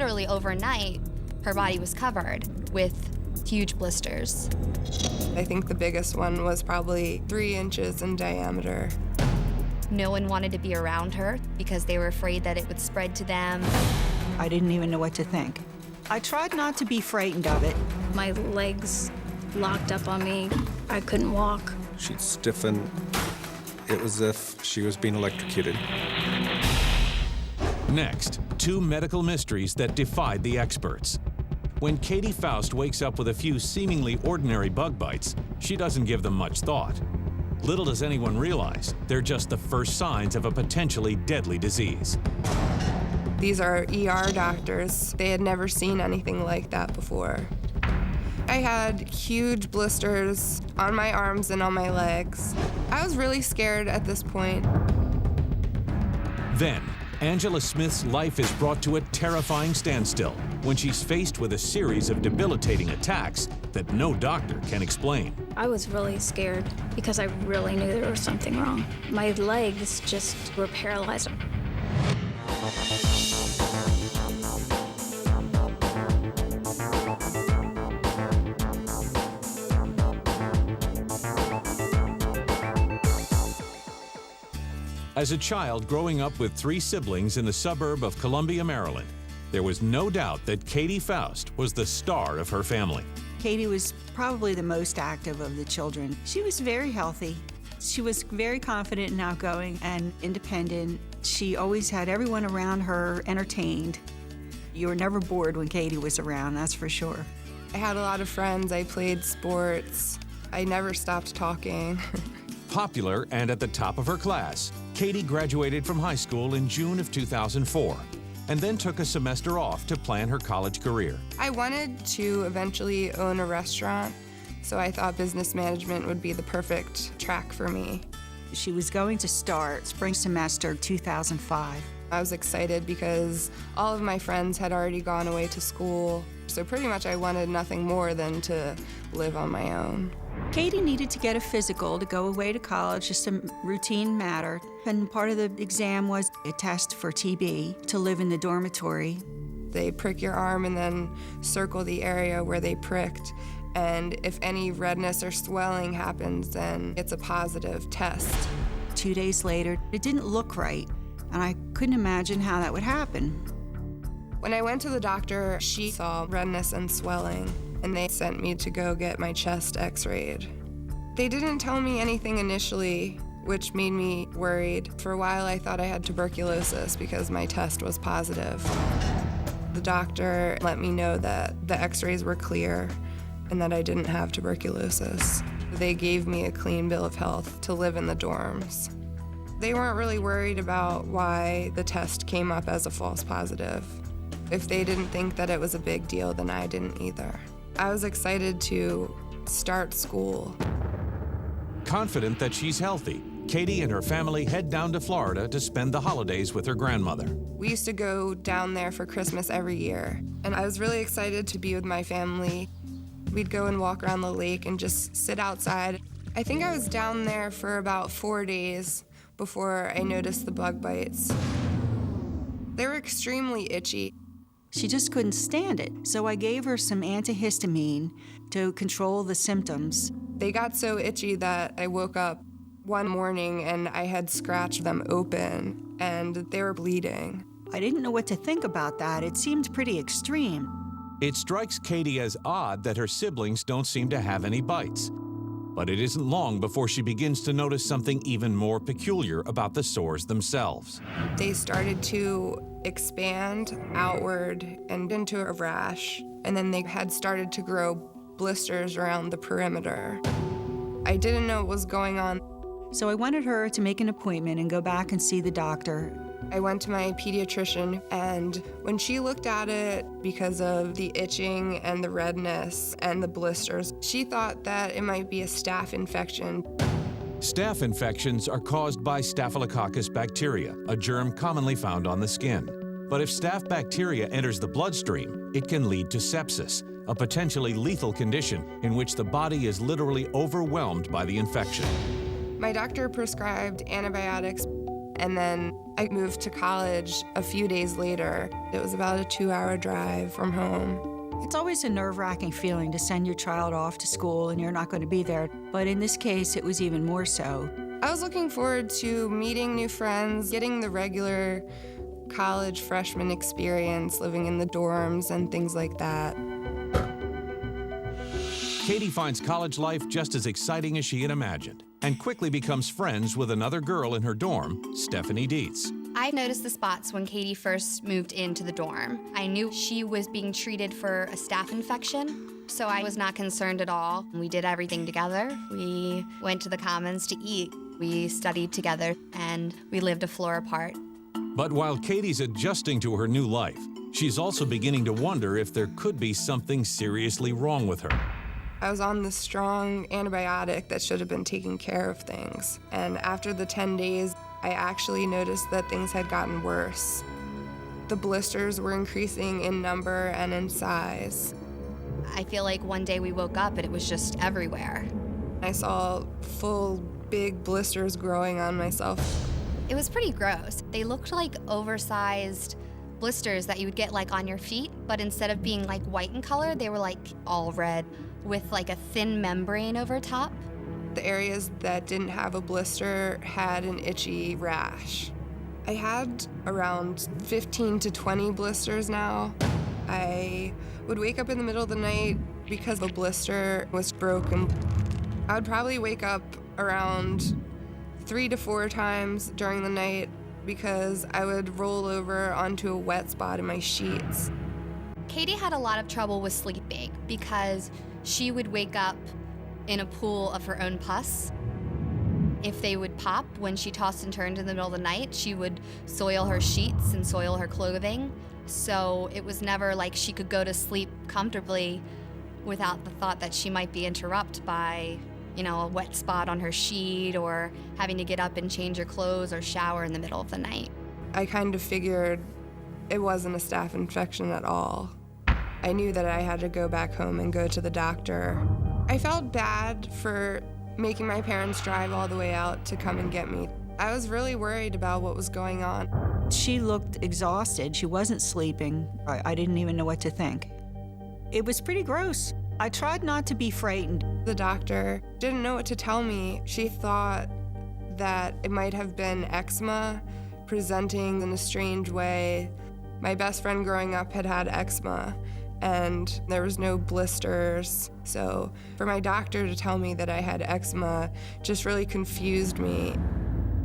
literally overnight, her body was covered with huge blisters. I think the biggest one was probably 3 inches in diameter. No one wanted to be around her because they were afraid that it would spread to them. I didn't even know what to think. I tried not to be frightened of it. My legs locked up on me. I couldn't walk. She'd stiffen. It was as if she was being electrocuted. Next, 2 medical mysteries that defied the experts. When Katie Faust wakes up with a few seemingly ordinary bug bites, she doesn't give them much thought. Little does anyone realize, they're just the first signs of a potentially deadly disease. These are ER doctors. They had never seen anything like that before. I had huge blisters on my arms and on my legs. I was really scared at this point. Then, Angela Smith's life is brought to a terrifying standstill when she's faced with a series of debilitating attacks that no doctor can explain. I was really scared because I really knew there was something wrong. My legs just were paralyzed. As a child growing up with 3 siblings in the suburb of Columbia, Maryland, there was no doubt that Katie Faust was the star of her family. Katie was probably the most active of the children. She was very healthy. She was very confident and outgoing and independent. She always had everyone around her entertained. You were never bored when Katie was around, that's for sure. I had a lot of friends. I played sports. I never stopped talking. Popular and at the top of her class, Katie graduated from high school in June of 2004 and then took a semester off to plan her college career. I wanted to eventually own a restaurant, so I thought business management would be the perfect track for me. She was going to start spring semester 2005. I was excited because all of my friends had already gone away to school, so pretty much I wanted nothing more than to live on my own. Katie needed to get a physical to go away to college, just a routine matter. And part of the exam was a test for TB to live in the dormitory. They prick your arm and then circle the area where they pricked. And if any redness or swelling happens, then it's a positive test. 2 days later, it didn't look right, and I couldn't imagine how that would happen. When I went to the doctor, she saw redness and swelling, and they sent me to go get my chest x-rayed. They didn't tell me anything initially, which made me worried. For a while, I thought I had tuberculosis because my test was positive. The doctor let me know that the x-rays were clear and that I didn't have tuberculosis. They gave me a clean bill of health to live in the dorms. They weren't really worried about why the test came up as a false positive. If they didn't think that it was a big deal, then I didn't either. I was excited to start school. Confident that she's healthy, Katie and her family head down to Florida to spend the holidays with her grandmother. We used to go down there for Christmas every year, and I was really excited to be with my family. We'd go and walk around the lake and just sit outside. I think I was down there for about 4 days before I noticed the bug bites. They were extremely itchy. She just couldn't stand it, so I gave her some antihistamine to control the symptoms. They got so itchy that I woke up one morning and I had scratched them open and they were bleeding. I didn't know what to think about that. It seemed pretty extreme. It strikes Katie as odd that her siblings don't seem to have any bites. But it isn't long before she begins to notice something even more peculiar about the sores themselves. They started to expand outward and into a rash, and then they had started to grow blisters around the perimeter. I didn't know what was going on. So I wanted her to make an appointment and go back and see the doctor. I went to my pediatrician, and when she looked at it, because of the itching and the redness and the blisters, she thought that it might be a staph infection. Staph infections are caused by Staphylococcus bacteria, a germ commonly found on the skin. But if staph bacteria enters the bloodstream, it can lead to sepsis, a potentially lethal condition in which the body is literally overwhelmed by the infection. My doctor prescribed antibiotics, and then I moved to college a few days later. It was about a 2-hour drive from home. It's always a nerve-wracking feeling to send your child off to school and you're not going to be there. But in this case, it was even more so. I was looking forward to meeting new friends, getting the regular college freshman experience, living in the dorms and things like that. Katie finds college life just as exciting as she had imagined and quickly becomes friends with another girl in her dorm, Stephanie Dietz. I noticed the spots when Katie first moved into the dorm. I knew she was being treated for a staph infection, so I was not concerned at all. We did everything together. We went to the commons to eat. We studied together, and we lived a floor apart. But while Katie's adjusting to her new life, she's also beginning to wonder if there could be something seriously wrong with her. I was on this strong antibiotic that should have been taking care of things. And after the 10 days, I actually noticed that things had gotten worse. The blisters were increasing in number and in size. I feel like one day we woke up and it was just everywhere. I saw full, big blisters growing on myself. It was pretty gross. They looked like oversized blisters that you would get like on your feet, but instead of being like white in color, they were like all red with like a thin membrane over top. The areas that didn't have a blister had an itchy rash. I had around 15 to 20 blisters now. I would wake up in the middle of the night because the blister was broken. I would probably wake up around 3 to 4 times during the night because I would roll over onto a wet spot in my sheets. Katie had a lot of trouble with sleeping because she would wake up in a pool of her own pus. If they would pop when she tossed and turned in the middle of the night, she would soil her sheets and soil her clothing. So it was never like she could go to sleep comfortably without the thought that she might be interrupted by, a wet spot on her sheet or having to get up and change her clothes or shower in the middle of the night. I kind of figured it wasn't a staph infection at all. I knew that I had to go back home and go to the doctor. I felt bad for making my parents drive all the way out to come and get me. I was really worried about what was going on. She looked exhausted. She wasn't sleeping. I didn't even know what to think. It was pretty gross. I tried not to be frightened. The doctor didn't know what to tell me. She thought that it might have been eczema presenting in a strange way. My best friend growing up had had eczema, and there was no blisters. So for my doctor to tell me that I had eczema just really confused me.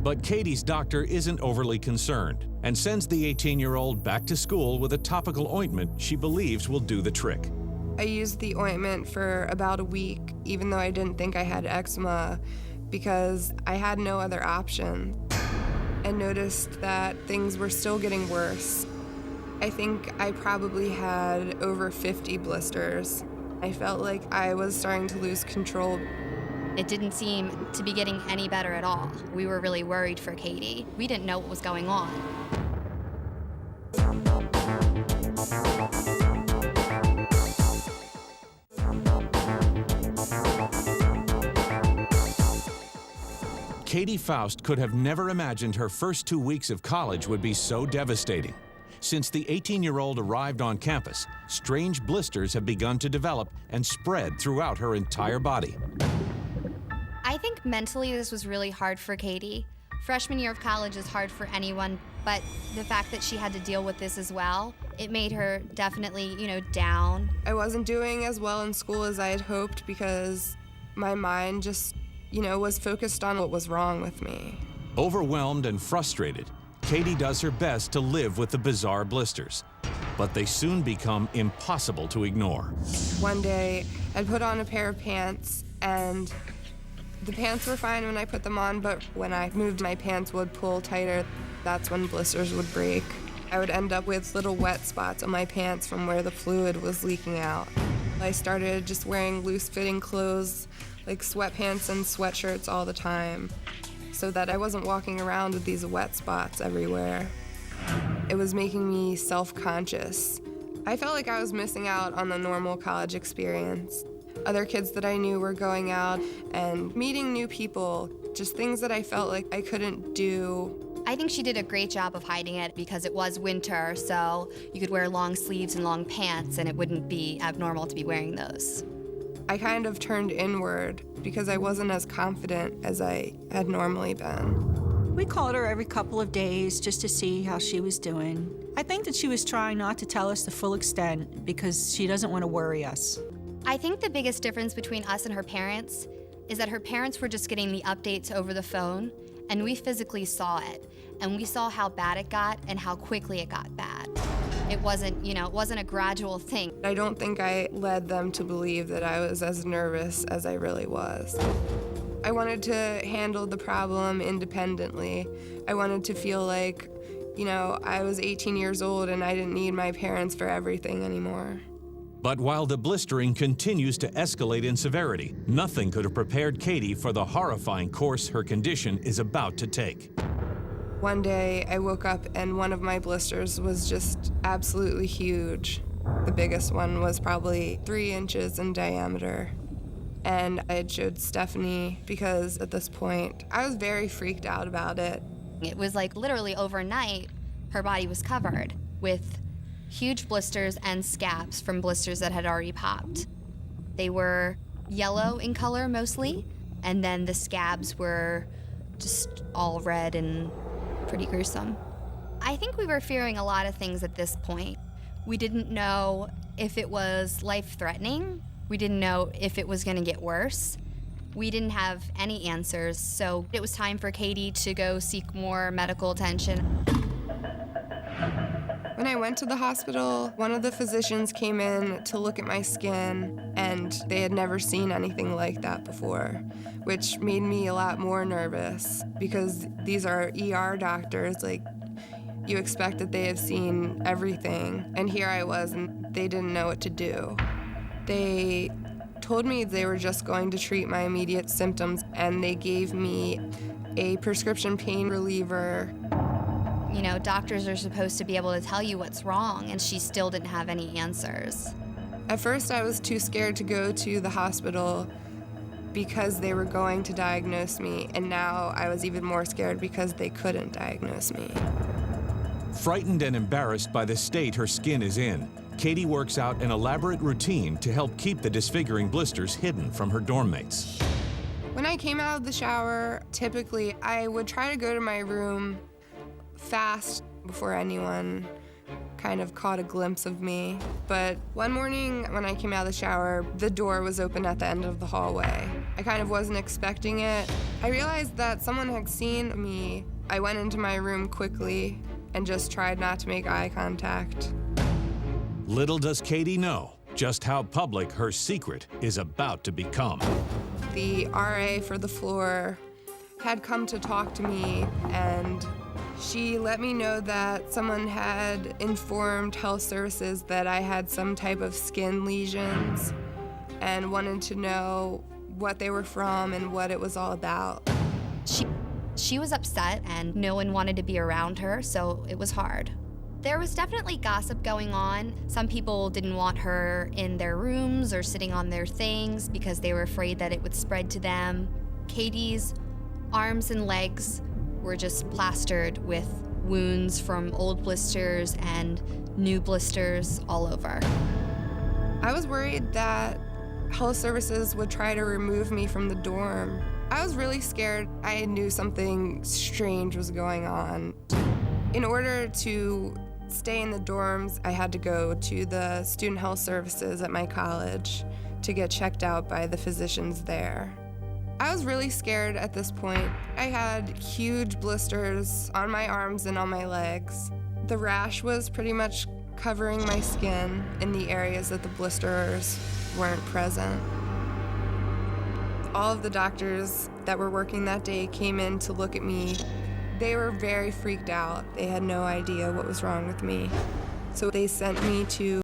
But Katie's doctor isn't overly concerned and sends the 18-year-old back to school with a topical ointment she believes will do the trick. I used the ointment for about a week, even though I didn't think I had eczema, because I had no other option, and noticed that things were still getting worse. I think I probably had over 50 blisters. I felt like I was starting to lose control. It didn't seem to be getting any better at all. We were really worried for Katie. We didn't know what was going on. Katie Faust could have never imagined her first 2 weeks of college would be so devastating. Since the 18-year-old arrived on campus, strange blisters have begun to develop and spread throughout her entire body. I think mentally this was really hard for Katie. Freshman year of college is hard for anyone, but the fact that she had to deal with this as well, it made her definitely, down. I wasn't doing as well in school as I had hoped because my mind just, was focused on what was wrong with me. Overwhelmed and frustrated, Katie does her best to live with the bizarre blisters, but they soon become impossible to ignore. One day, I'd put on a pair of pants, and the pants were fine when I put them on, but when I moved, my pants would pull tighter. That's when blisters would break. I would end up with little wet spots on my pants from where the fluid was leaking out. I started just wearing loose-fitting clothes, like sweatpants and sweatshirts all the time, so that I wasn't walking around with these wet spots everywhere. It was making me self-conscious. I felt like I was missing out on the normal college experience. Other kids that I knew were going out and meeting new people, just things that I felt like I couldn't do I think she did a great job of hiding it because it was winter, so you could wear long sleeves and long pants and it wouldn't be abnormal to be wearing those. I kind of turned inward because I wasn't as confident as I had normally been. We called her every couple of days just to see how she was doing. I think that she was trying not to tell us the full extent because she doesn't want to worry us. I think the biggest difference between us and her parents is that her parents were just getting the updates over the phone, and we physically saw it. And we saw how bad it got and how quickly it got bad. It wasn't, it wasn't a gradual thing. I don't think I led them to believe that I was as nervous as I really was. I wanted to handle the problem independently. I wanted to feel like, I was 18 years old and I didn't need my parents for everything anymore. But while the blistering continues to escalate in severity, nothing could have prepared Katie for the horrifying course her condition is about to take. One day I woke up and one of my blisters was just absolutely huge. The biggest one was probably 3 inches in diameter. And I had showed Stephanie because at this point I was very freaked out about it. It was like literally overnight, her body was covered with huge blisters and scabs from blisters that had already popped. They were yellow in color mostly, and then the scabs were just all red and pretty gruesome. I think we were fearing a lot of things at this point. We didn't know if it was life-threatening. We didn't know if it was gonna get worse. We didn't have any answers, so it was time for Katie to go seek more medical attention. When I went to the hospital, one of the physicians came in to look at my skin, and they had never seen anything like that before, which made me a lot more nervous because these are ER doctors. You expect that they have seen everything, and here I was, and they didn't know what to do. They told me they were just going to treat my immediate symptoms, and they gave me a prescription pain reliever. Doctors are supposed to be able to tell you what's wrong, and she still didn't have any answers. At first, I was too scared to go to the hospital because they were going to diagnose me, and now I was even more scared because they couldn't diagnose me. Frightened and embarrassed by the state her skin is in, Katie works out an elaborate routine to help keep the disfiguring blisters hidden from her dorm mates. When I came out of the shower, typically I would try to go to my room fast before anyone kind of caught a glimpse of me. But one morning when I came out of the shower, the door was open at the end of the hallway. I kind of wasn't expecting it. I realized that someone had seen me. I went into my room quickly and just tried not to make eye contact. Little does Katie know just how public her secret is about to become. The RA for the floor had come to talk to me, and she let me know that someone had informed health services that I had some type of skin lesions and wanted to know what they were from and what it was all about. She was upset and no one wanted to be around her, so it was hard. There was definitely gossip going on. Some people didn't want her in their rooms or sitting on their things because they were afraid that it would spread to them. Katie's arms and legs were just plastered with wounds from old blisters and new blisters all over. I was worried that health services would try to remove me from the dorm. I was really scared. I knew something strange was going on. In order to stay in the dorms, I had to go to the student health services at my college to get checked out by the physicians there. I was really scared at this point. I had huge blisters on my arms and on my legs. The rash was pretty much covering my skin in the areas that the blisters weren't present. All of the doctors that were working that day came in to look at me. They were very freaked out. They had no idea what was wrong with me. So they sent me to